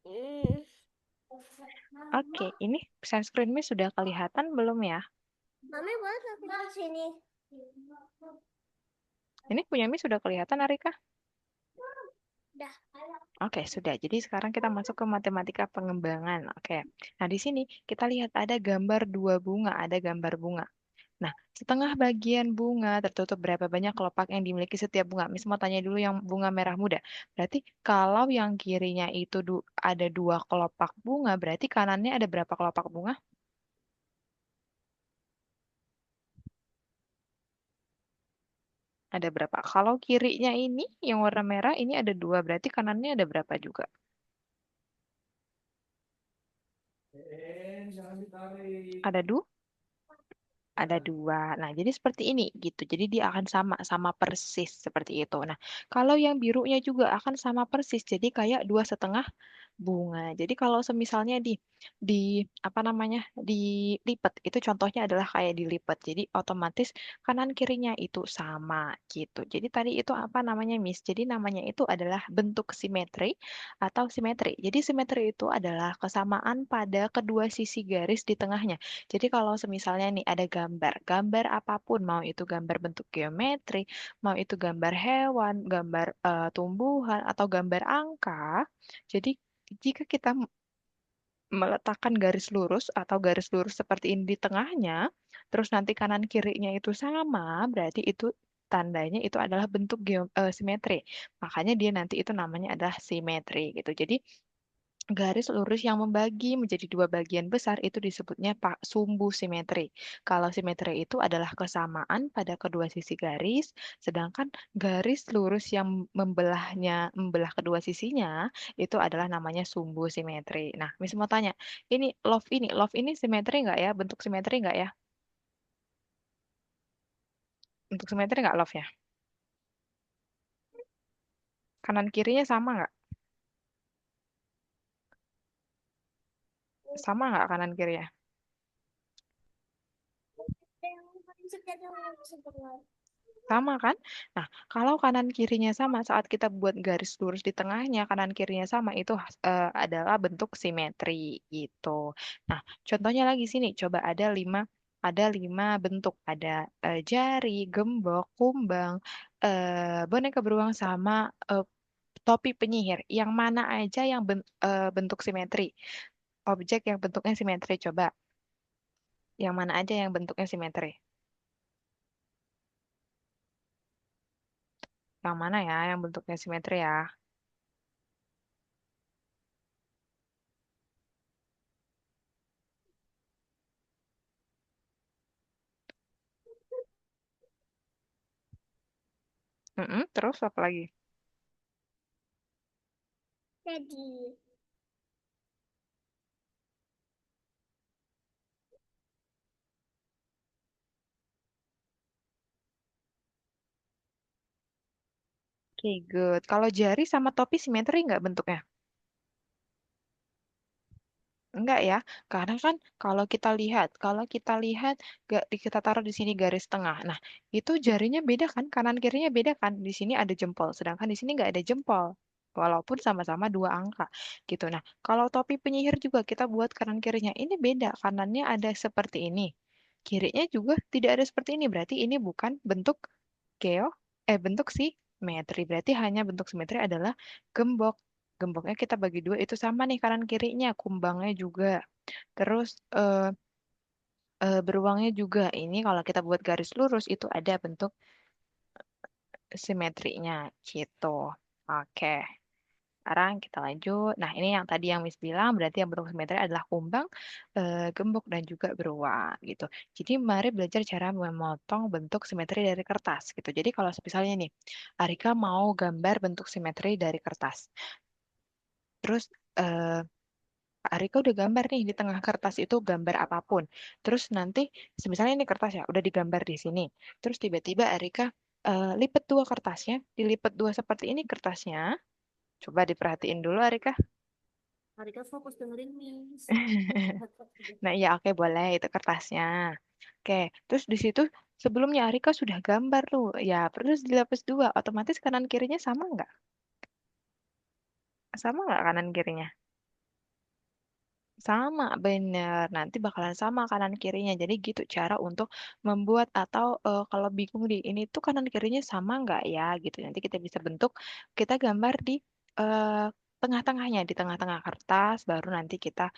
S2: Hmm.
S1: Oke, ini share screen Miss sudah kelihatan belum ya?
S2: Mami boleh aku di sini?
S1: Ini punya Miss sudah kelihatan, Arika?
S2: Dah.
S1: Oke, sudah. Jadi sekarang kita masuk ke matematika pengembangan. Oke. Nah, di sini kita lihat ada gambar dua bunga, ada gambar bunga. Nah, setengah bagian bunga tertutup berapa banyak kelopak yang dimiliki setiap bunga? Miss mau tanya dulu yang bunga merah muda. Berarti kalau yang kirinya itu ada dua kelopak bunga, berarti kanannya ada berapa kelopak bunga? Ada berapa? Kalau kirinya ini yang warna merah ini ada dua, berarti kanannya ada berapa juga?
S3: Jangan ditarik.
S1: Ada dua? Ada
S3: Ya.
S1: dua. Nah, jadi seperti ini gitu. Jadi dia akan sama persis seperti itu. Nah, kalau yang birunya juga akan sama persis. Jadi kayak dua setengah bunga. Jadi kalau semisalnya di apa namanya dilipat itu contohnya adalah kayak dilipat. Jadi otomatis kanan kirinya itu sama gitu. Jadi tadi itu apa namanya Miss? Jadi namanya itu adalah bentuk simetri atau simetri. Jadi simetri itu adalah kesamaan pada kedua sisi garis di tengahnya. Jadi kalau semisalnya nih ada gambar apapun, mau itu gambar bentuk geometri, mau itu gambar hewan, gambar tumbuhan atau gambar angka, jadi jika kita meletakkan garis lurus atau garis lurus seperti ini di tengahnya, terus nanti kanan kirinya itu sama, berarti itu tandanya itu adalah bentuk simetri. Makanya dia nanti itu namanya adalah simetri gitu. Jadi Garis lurus yang membagi menjadi dua bagian besar itu disebutnya sumbu simetri. Kalau simetri itu adalah kesamaan pada kedua sisi garis, sedangkan garis lurus yang membelah kedua sisinya itu adalah namanya sumbu simetri. Nah, Miss mau tanya, love ini simetri nggak ya? Bentuk simetri nggak ya? Bentuk simetri nggak love ya? Kanan kirinya sama nggak? Sama nggak kanan kirinya?
S2: Yang paling sekian yang sebelah.
S1: Sama kan? Nah, kalau kanan kirinya sama, saat kita buat garis lurus di tengahnya, kanan kirinya sama, itu adalah bentuk simetri gitu. Nah, contohnya lagi sini, coba ada lima bentuk. Ada jari, gembok, kumbang, boneka beruang sama eh, topi penyihir. Yang mana aja yang bentuk simetri? Objek yang bentuknya simetri, coba. Yang mana aja yang bentuknya simetri? Yang mana ya yang bentuknya simetri ya? Terus apa lagi?
S2: Jadi,
S1: Oke, good. Kalau jari sama topi simetri nggak bentuknya? Enggak ya, karena kan kalau kita lihat kita taruh di sini garis tengah. Nah, itu jarinya beda kan, kanan kirinya beda kan. Di sini ada jempol, sedangkan di sini nggak ada jempol. Walaupun sama-sama dua angka gitu. Nah, kalau topi penyihir juga kita buat kanan kirinya. Ini beda, kanannya ada seperti ini. Kirinya juga tidak ada seperti ini. Berarti ini bukan bentuk Geo, bentuk simetri. Berarti hanya bentuk simetri adalah gembok. Gemboknya kita bagi dua itu sama nih kanan kirinya, kumbangnya juga. Terus beruangnya juga. Ini kalau kita buat garis lurus itu ada bentuk simetrinya gitu. Oke. Sekarang kita lanjut. Nah, ini yang tadi yang Miss bilang berarti yang bentuk simetri adalah kumbang, gembok, dan juga beruang gitu. Jadi mari belajar cara memotong bentuk simetri dari kertas gitu. Jadi kalau misalnya nih, Arika mau gambar bentuk simetri dari kertas. Terus eh, Arika udah gambar nih di tengah kertas itu gambar apapun. Terus nanti, misalnya ini kertas ya, udah digambar di sini. Terus tiba-tiba Arika lipat dua kertasnya, dilipat dua seperti ini kertasnya. Coba diperhatiin dulu Arika.
S2: Harika fokus dengerin Miss.
S1: Nah, iya oke boleh itu kertasnya. Oke, terus di situ sebelumnya Arika sudah gambar tuh. Ya, terus dilapis dua, otomatis kanan kirinya sama nggak? Sama nggak kanan kirinya? Sama, bener. Nanti bakalan sama kanan kirinya. Jadi gitu cara untuk membuat atau kalau bingung di ini tuh kanan kirinya sama nggak ya gitu. Nanti kita bisa bentuk, kita gambar di eh, tengah-tengahnya, di tengah-tengah kertas, baru nanti kita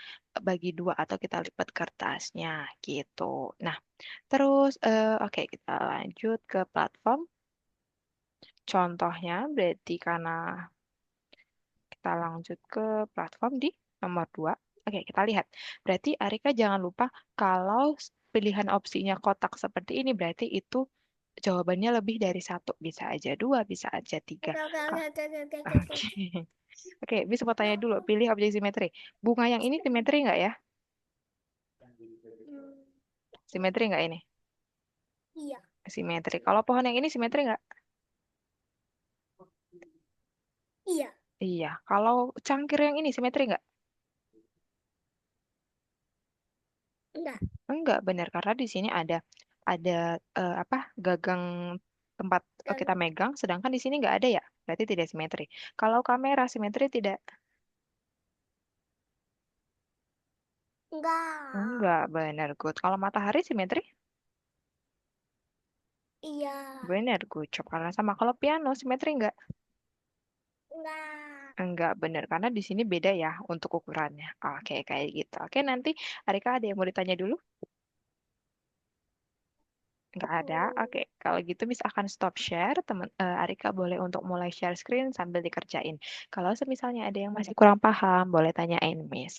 S1: bagi dua atau kita lipat kertasnya gitu. Nah, terus oke kita lanjut ke platform. Contohnya berarti karena kita lanjut ke platform di nomor 2. Oke, kita lihat. Berarti Arika jangan lupa kalau pilihan opsinya kotak seperti ini berarti itu jawabannya lebih dari satu. Bisa aja dua, bisa aja tiga.
S2: Oke, oke, oke,
S1: Kak,
S2: oke, oke, oke, oke.
S1: oke. Oke, bisa mau tanya dulu. Pilih objek simetri. Bunga yang ini simetri nggak ya?
S2: Hmm,
S1: Simetri nggak ini?
S2: iya,
S1: Simetri. Kalau pohon yang ini simetri nggak?
S2: iya,
S1: Iya. Kalau cangkir yang ini simetri nggak?
S2: enggak.
S1: Enggak, benar karena di sini ada apa gagang tempat kita
S2: Dan
S1: megang, sedangkan di sini nggak ada ya, berarti tidak simetri. Kalau kamera simetri tidak,
S2: enggak.
S1: enggak benar good. Kalau matahari simetri,
S2: Iya,
S1: benar good. Job karena sama. Kalau piano simetri
S2: enggak.
S1: enggak benar karena di sini beda ya untuk ukurannya. Oke kayak gitu. Oke nanti Arika ada yang mau ditanya dulu? Nggak ada. Oke, kalau gitu Miss akan stop share. Arika boleh untuk mulai share screen sambil dikerjain. Kalau misalnya ada yang masih kurang paham, boleh tanyain Miss.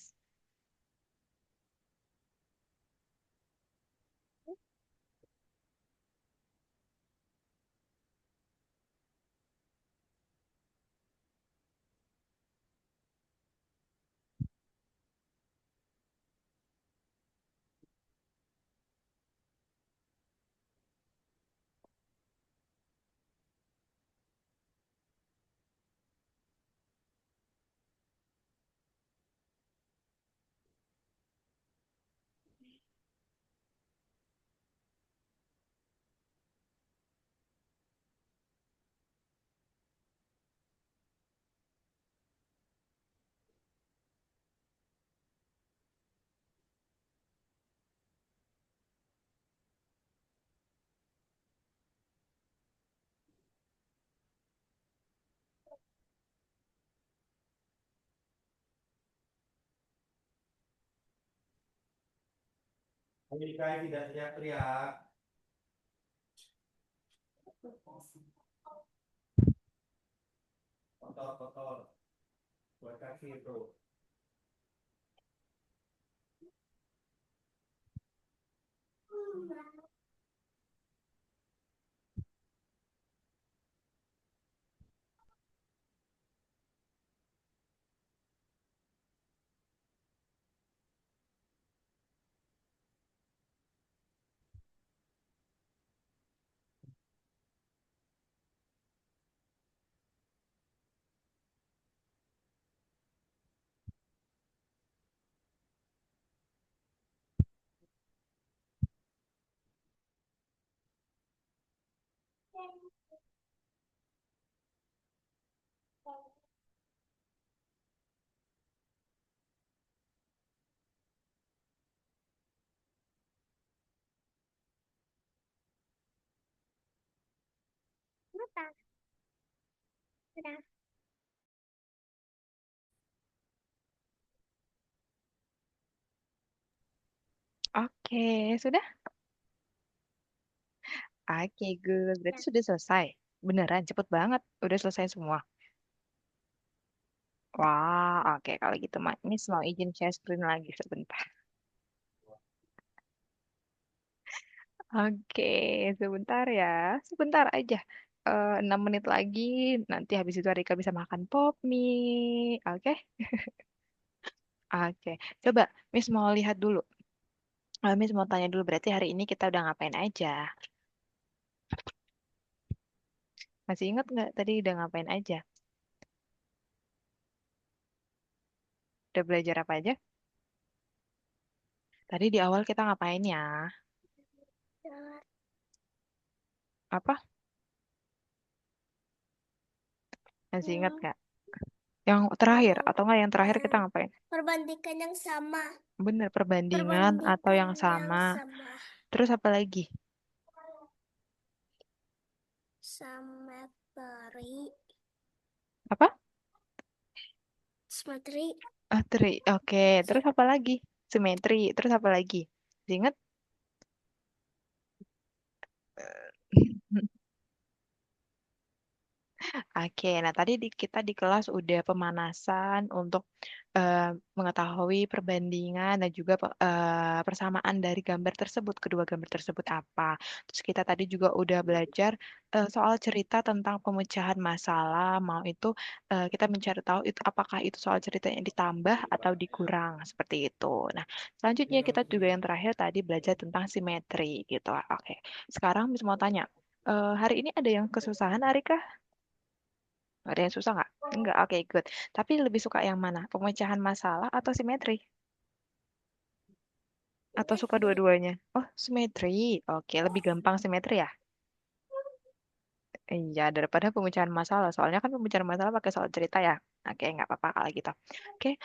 S3: Ini dikain tidak teriak-teriak. Kotor-kotor. Buat kaki itu.
S2: Mata. Sudah.
S1: Oke, sudah? Oke, good. Berarti
S2: Ya.
S1: sudah selesai. Beneran, cepet banget. Udah selesai semua. Wah, oke. Kalau gitu, Miss mau izin share screen lagi sebentar. Oke, sebentar ya. Sebentar aja. 6 menit lagi. Nanti habis itu Rika bisa makan pop mie. Oke? Oke. Coba, Miss mau lihat dulu. Miss mau tanya dulu, berarti hari ini kita udah ngapain aja? Masih ingat nggak tadi udah ngapain aja? Udah belajar apa aja? Tadi di awal kita ngapain ya? Apa? Masih ingat
S2: Hmm,
S1: nggak? Yang terakhir,
S2: yang
S1: atau nggak yang terakhir kita
S2: yang
S1: ngapain?
S2: perbandingan yang sama.
S1: Bener, perbandingan atau
S2: Perbandingan
S1: yang
S2: yang
S1: sama.
S2: sama.
S1: Terus apa lagi?
S2: Sama peri.
S1: Apa?
S2: Simetri.
S1: Ah, Oke, terus apa lagi? Simetri. Terus apa lagi? Ingat? Oke, nah tadi kita di kelas udah pemanasan untuk eh, mengetahui perbandingan dan juga persamaan dari gambar tersebut, kedua gambar tersebut apa. Terus kita tadi juga udah belajar soal cerita tentang pemecahan masalah, mau itu kita mencari tahu itu apakah itu soal cerita yang ditambah atau dikurang, seperti itu. Nah, selanjutnya kita juga yang terakhir tadi belajar tentang simetri gitu. Oke, sekarang Miss mau tanya, hari ini ada yang kesusahan, Arika? Ada yang susah nggak? Enggak, oke, good. Tapi lebih suka yang mana? Pemecahan masalah atau simetri? Atau suka
S2: Simetri.
S1: dua-duanya? Oh, simetri. Oke, lebih gampang simetri ya? Iya, daripada pemecahan masalah. Soalnya kan pemecahan masalah pakai soal cerita ya. Oke, nggak apa-apa kalau gitu. Oke,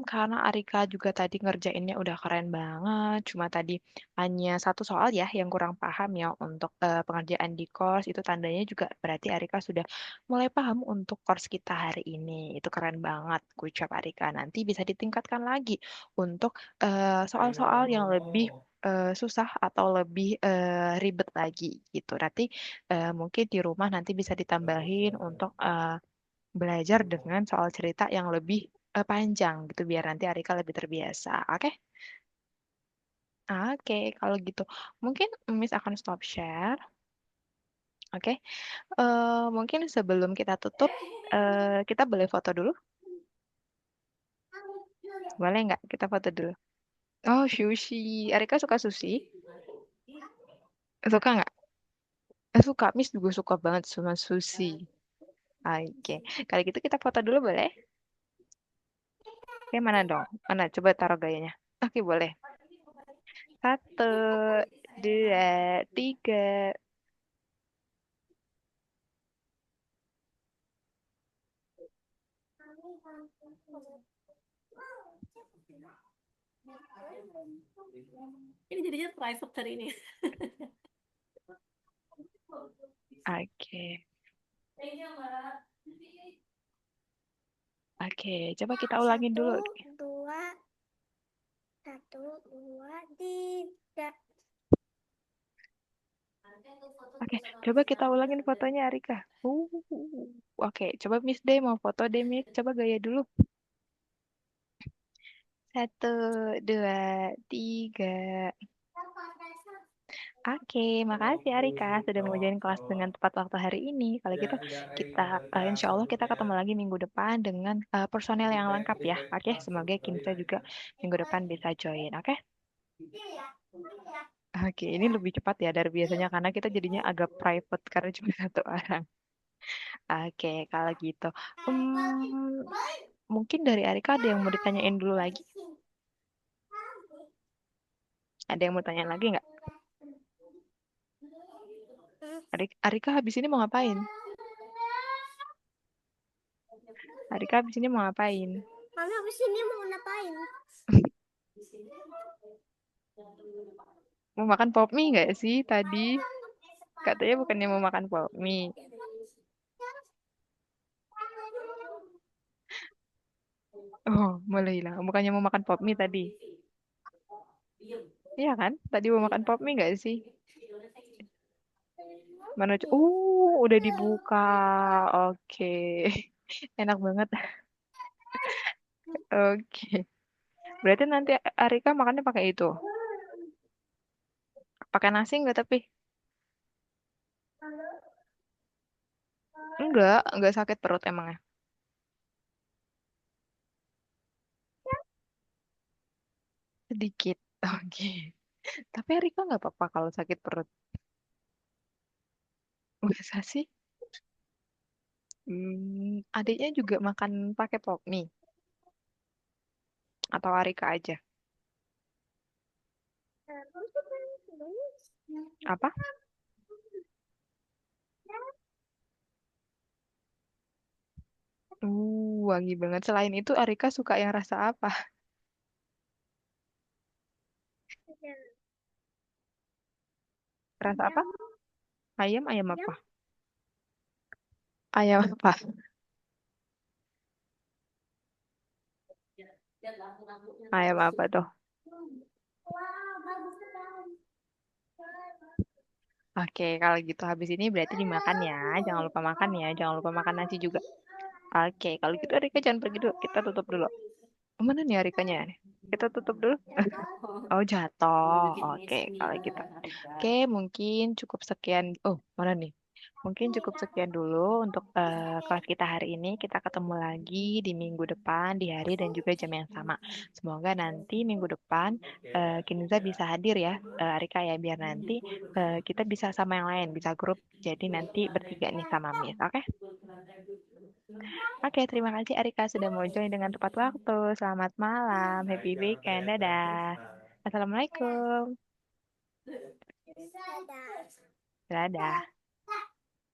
S1: karena Arika juga tadi ngerjainnya udah keren banget. Cuma tadi hanya satu soal ya yang kurang paham ya untuk pengerjaan di course. Itu tandanya juga berarti Arika sudah mulai paham untuk course kita hari ini. Itu keren banget. Good job Arika. Nanti bisa ditingkatkan lagi untuk
S3: Ayo
S1: soal-soal yang lebih
S3: ngomong.
S1: susah atau lebih ribet lagi gitu. Nanti mungkin di rumah nanti bisa ditambahin untuk belajar dengan soal cerita yang lebih panjang gitu biar nanti Arika lebih terbiasa. Oke? Oke, kalau gitu mungkin Miss akan stop share. Oke. Mungkin sebelum kita tutup kita boleh foto dulu. Boleh nggak kita foto dulu? Oh, sushi. Arika suka sushi? Suka nggak? Suka. Miss juga suka banget sama sushi. Oke. Kalau gitu kita foto dulu boleh? Oke, mana dong? Mana? Coba taruh gayanya. Oke, boleh. Satu, dua, tiga.
S2: Ini jadinya private hari ini.
S1: Oke. Oke, coba kita ulangin dulu.
S2: Satu, dua, tiga.
S1: Oke, coba kita ulangin fotonya Arika. Oke, coba Miss D mau foto deh Miss. Coba gaya dulu. Satu, dua, tiga. Oke, makasih Arika sudah mau join kelas dengan tepat waktu hari ini. Kalau gitu kita insya Allah kita ketemu lagi minggu depan dengan personel yang lengkap ya. Oke, semoga Kinsa juga minggu depan bisa join. Oke? Oke, ini lebih cepat ya dari biasanya karena kita jadinya agak private karena cuma satu orang. Oke, kalau gitu. Hmm, mungkin dari Arika ada yang mau ditanyain dulu lagi? Ada yang mau tanya lagi nggak? Arika habis ini mau ngapain? Arika habis ini mau ngapain?
S2: Mami habis ini mau ngapain?
S1: Mau makan pop mie nggak sih tadi? Katanya bukannya mau makan pop mie. Oh, mulai lah. Bukannya mau makan pop mie tadi. Iya kan? Tadi mau makan pop mie nggak sih? Mana? Udah dibuka. Oke. Enak banget. Oke. Berarti nanti Arika makannya pakai itu. Pakai nasi nggak tapi? Enggak sakit perut emangnya. Sedikit. Oke. Tapi Arika nggak apa-apa kalau sakit perut. Masa sih? Adiknya juga makan pakai pop mie. Atau Arika aja. Apa? Wangi banget. Selain itu Arika suka yang rasa apa? Rasa apa? Ayam, ayam apa? Ayam apa? Ayam apa tuh? Oke, kalau gitu habis ini berarti dimakan ya. Jangan lupa makan ya. Jangan lupa makan nasi juga. Oke, kalau gitu Rika jangan pergi dulu. Kita tutup dulu. Mana nih Rikanya? Kita tutup dulu. Oh, jatuh. Oke, kalau gitu. Oke, mungkin cukup sekian. Oh, mana nih? Mungkin cukup sekian dulu untuk kelas kita hari ini. Kita ketemu lagi di minggu depan, di hari dan juga jam yang sama. Semoga nanti minggu depan Kinza bisa hadir ya, Arika ya, biar nanti kita bisa sama yang lain, bisa grup. Jadi nanti bertiga nih sama Miss. Oke? Oke, terima kasih Arika sudah mau join dengan tepat waktu. Selamat malam, happy weekend, dadah. Assalamualaikum. Dadah.